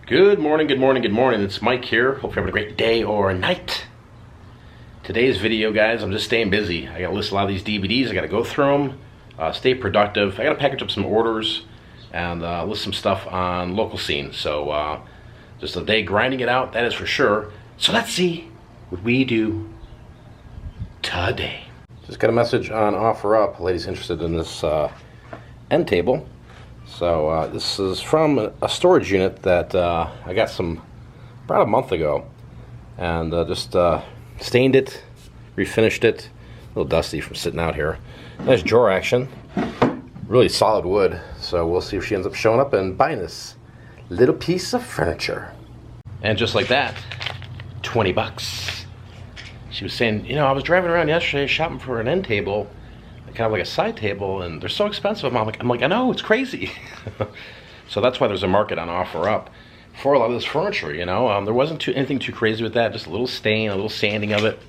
Good morning, good morning, good morning. It's Mike here. Hope you're having a great day or night. Today's video, guys, I'm just staying busy. I gotta list a lot of these DVDs. I gotta go through them, stay productive. I gotta package up some orders and list some stuff on local scenes. So just a day grinding it out, that is for sure. So let's see what we do today. Just got a message on OfferUp. Ladies interested in this end table. So this is from a storage unit that I got about a month ago, and just stained it, refinished it. A little dusty from sitting out here. Nice drawer action, really solid wood. So we'll see if she ends up showing up and buying this little piece of furniture. And just like that, 20 bucks. She was saying, you know, I was driving around yesterday shopping for an end table, kind of like a side table, and they're so expensive. I'm like, I know, it's crazy. So that's why there's a market on OfferUp for a lot of this furniture, you know. There wasn't anything too crazy with that, just a little stain, a little sanding of it,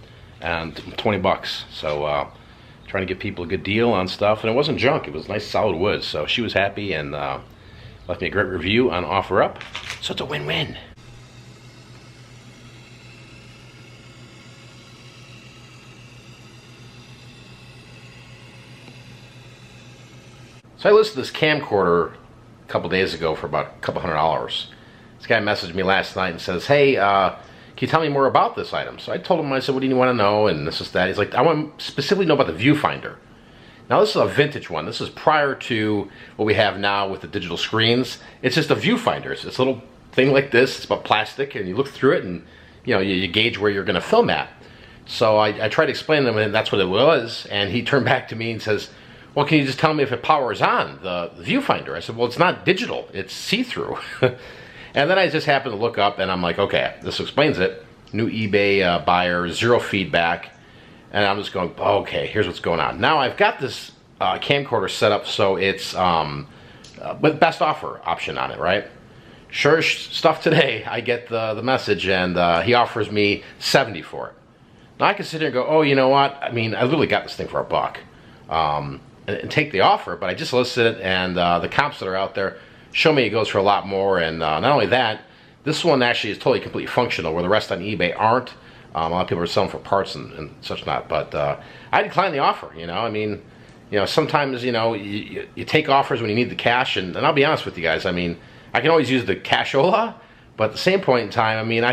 and 20 bucks. So trying to give people a good deal on stuff, and it wasn't junk, it was nice solid wood. So she was happy and left me a great review on OfferUp. So it's a win-win. So I listed this camcorder a couple days ago for about a couple $100. This guy messaged me last night and says, hey, can you tell me more about this item? So I told him, I said, what do you want to know? And this is that. He's like, I want to specifically know about the viewfinder. Now this is a vintage one. This is prior to what we have now with the digital screens. It's just a viewfinder. It's this little thing like this. It's about plastic, and you look through it and you gauge where you're going to film at. So I tried to explain to him, and that's what it was. And he turned back to me and says, well, can you just tell me if it powers on, the viewfinder? I said, well, it's not digital, it's see-through. And then I just happened to look up, and I'm like, okay, this explains it. New eBay buyer, zero feedback. And I'm just going, okay, here's what's going on. Now I've got this camcorder set up so it's with best offer option on it, right? Sure stuff today, I get the message, and he offers me $70 for it. Now I can sit here and go, oh, you know what? I mean, I literally got this thing for $1. And take the offer, but I just listed it, and the comps that are out there show me it goes for a lot more. And not only that, this one actually is totally completely functional, where the rest on eBay aren't. A lot of people are selling for parts and such not, but I declined the offer. I mean, sometimes you take offers when you need the cash, and I'll be honest with you guys. I mean, I can always use the cashola, but at the same point in time, I mean,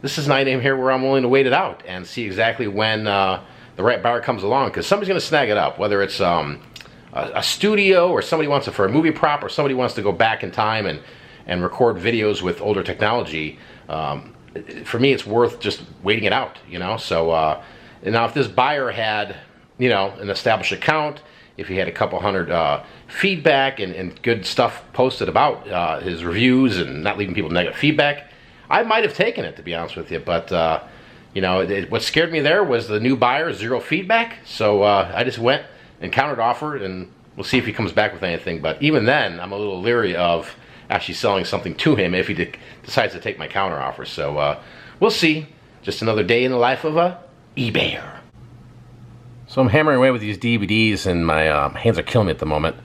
this is an item here where I'm willing to wait it out and see exactly when the right buyer comes along, because somebody's going to snag it up, whether it's a studio, or somebody wants it for a movie prop, or somebody wants to go back in time and record videos with older technology. For me, it's worth just waiting it out, So and now if this buyer had, an established account, if he had a couple hundred feedback and good stuff posted about his reviews and not leaving people negative feedback, I might have taken it, to be honest with you, but what scared me there was the new buyer, zero feedback. So I just went and countered offered, and we'll see if he comes back with anything. But even then, I'm a little leery of actually selling something to him if he decides to take my counter offer. So we'll see. Just another day in the life of a eBayer. So I'm hammering away with these DVDs, and my hands are killing me at the moment.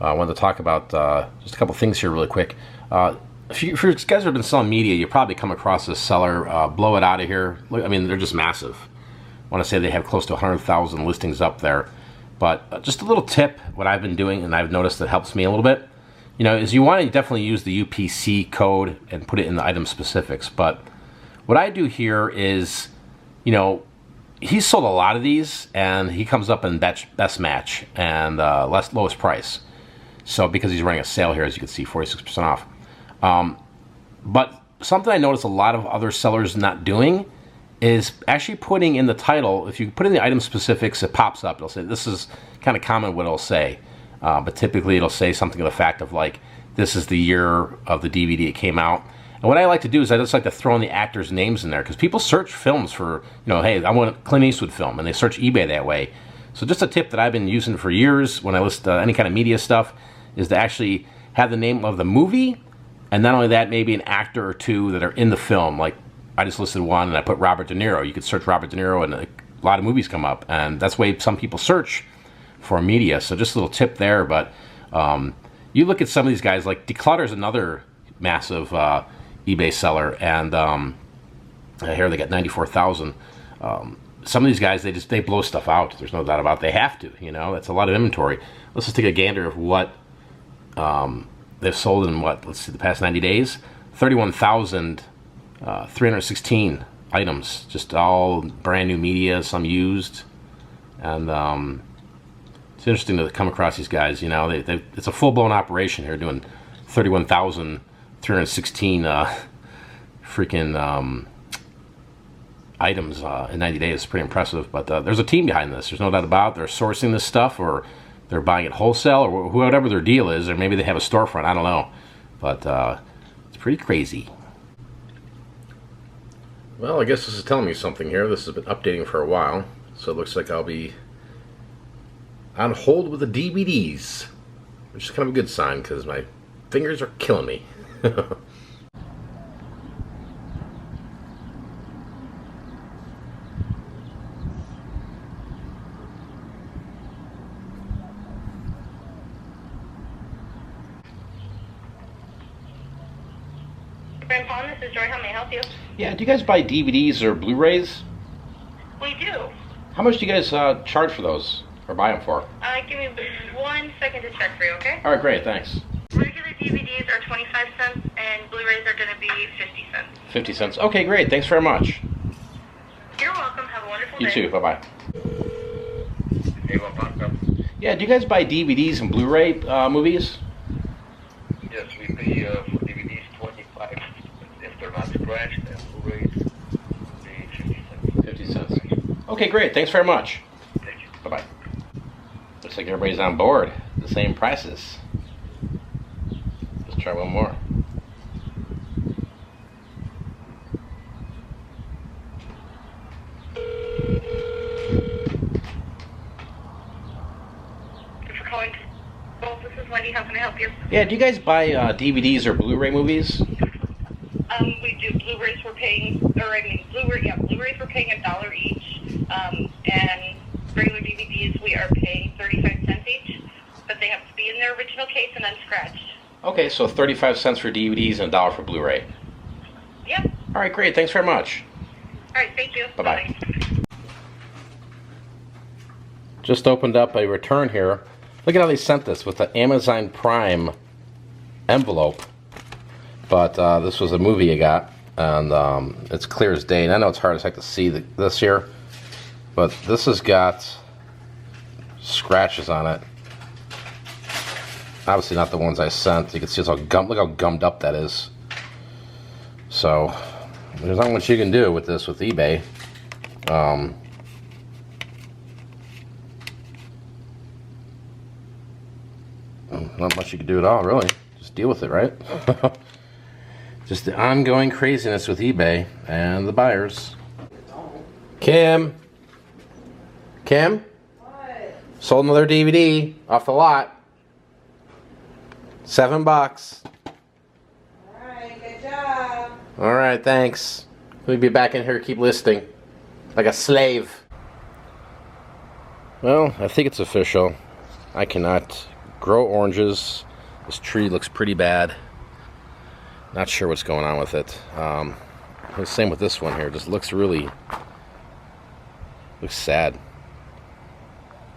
I wanted to talk about just a couple things here really quick. If you guys have been selling media, you probably come across this seller, Blow It Out of Here. I mean, they're just massive. I want to say they have close to 100,000 listings up there. But just a little tip, what I've been doing, and I've noticed that helps me a little bit, is you want to definitely use the UPC code and put it in the item specifics. But what I do here is, he's sold a lot of these, and he comes up in best match and lowest price. So because he's running a sale here, as you can see, 46% off. But something I notice a lot of other sellers not doing is actually putting in the title. If you put in the item specifics, it pops up. It'll say, this is kind of common what it'll say. But typically it'll say something to the fact of like, this is the year of the DVD it came out. And what I like to do is I just like to throw in the actors' names in there, because people search films for, hey, I want a Clint Eastwood film, and they search eBay that way. So just a tip that I've been using for years when I list any kind of media stuff is to actually have the name of the movie, and not only that, maybe an actor or two that are in the film. Like, I just listed one, and I put Robert De Niro. You could search Robert De Niro, and a lot of movies come up. And that's the way some people search for media. So just a little tip there. But you look at some of these guys, like Declutter is another massive eBay seller, and here they got 94,000. Some of these guys, they blow stuff out. There's no doubt about it. They have to, you know. That's a lot of inventory. Let's just take a gander of what they've sold in let's see, the past 90 days. 31,316 items, just all brand new media, some used, and it's interesting to come across these guys. You know, it's a full-blown operation here, doing 31,316 freaking items in 90 days. It's pretty impressive. But there's a team behind this. There's no doubt about it. They're sourcing this stuff, or they're buying it wholesale, or whatever their deal is, or maybe they have a storefront. I don't know, but it's pretty crazy. Well, I guess this is telling me something here. This has been updating for a while, so it looks like I'll be on hold with the DVDs, which is kind of a good sign because my fingers are killing me. Grandpa, this is Joy. How may I help you? Yeah, do you guys buy DVDs or Blu-rays? We do. How much do you guys charge for those, or buy them for? Give me 1 second to check for you, okay? All right, great, thanks. Regular DVDs are 25 cents, and Blu-rays are going to be 50 cents. 50 cents. Okay, great. Thanks very much. You're welcome. Have a wonderful You day. too. Bye-bye. Hey, welcome. Yeah, do you guys buy DVDs and Blu-ray movies? Yes, we pay for DVDs 25 if they're not scratched, and Blu-rays pay 50 cents. 50 cents. Okay, great. Thanks very much. Thank you. Bye-bye. Looks like everybody's on board. The same prices. Let's try one more. Thanks for calling. Well, this is Wendy. How can I help you? Yeah, do you guys buy DVDs or Blu-ray movies? We do. Blu-rays we're paying, Blu-rays we're paying $1 each, and regular DVDs we are paying 35 cents each, but they have to be in their original case and unscratched. Okay, so 35 cents for DVDs and $1 for Blu-ray. Yep. All right, great. Thanks very much. All right, thank you. Bye-bye. Just opened up a return here. Look at how they sent this with the Amazon Prime envelope. But this was a movie you got, and it's clear as day. And I know it's hard as heck to see this here, but this has got scratches on it. Obviously not the ones I sent. You can see it's all gummed. Look how gummed up that is. So there's not much you can do with this with eBay. Not much you can do at all, really. Just deal with it, right? Just the ongoing craziness with eBay and the buyers. Kim? Kim? What? Sold another DVD off the lot. $7. Alright, good job. Alright, thanks. We'll be back in here, keep listing. Like a slave. Well, I think it's official. I cannot grow oranges. This tree looks pretty bad. Not sure what's going on with it. The same with this one here. Just looks sad.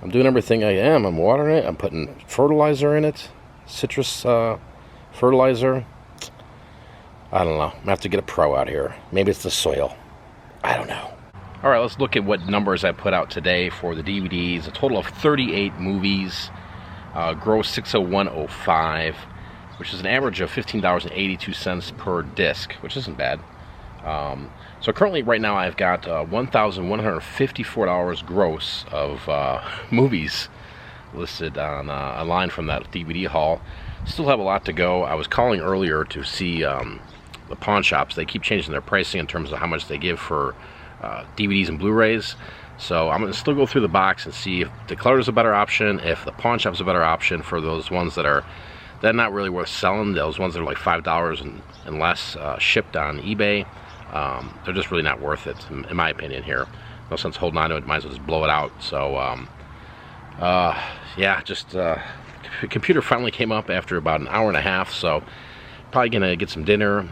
I'm doing everything I am. I'm watering it. I'm putting fertilizer in it. Citrus fertilizer. I don't know. I'm going to have to get a pro out here. Maybe it's the soil. I don't know. All right, let's look at what numbers I put out today for the DVDs. A total of 38 movies. Gross $601.05, which is an average of $15.82 per disc, which isn't bad. So currently, right now, I've got $1,154 gross of movies listed on a line from that DVD haul. Still have a lot to go. I was calling earlier to see the pawn shops. They keep changing their pricing in terms of how much they give for DVDs and Blu-rays. So I'm going to still go through the box and see if the color is a better option, if the pawn shop's a better option for those ones that are not really worth selling, those ones that are like $5 and less shipped on eBay. They're just really not worth it, in my opinion here. No sense holding on to it, might as well just blow it out. So, yeah, just the computer finally came up after about an hour and a half, so probably going to get some dinner,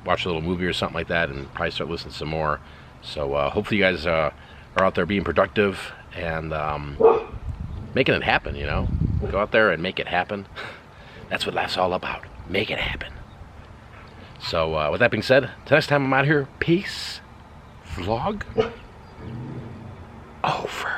watch a little movie or something like that, and probably start listening to some more. So hopefully you guys are out there being productive and making it happen, you know. Go out there and make it happen. That's what life's all about. Make it happen. So with that being said, till next time I'm out here, peace. Vlog over.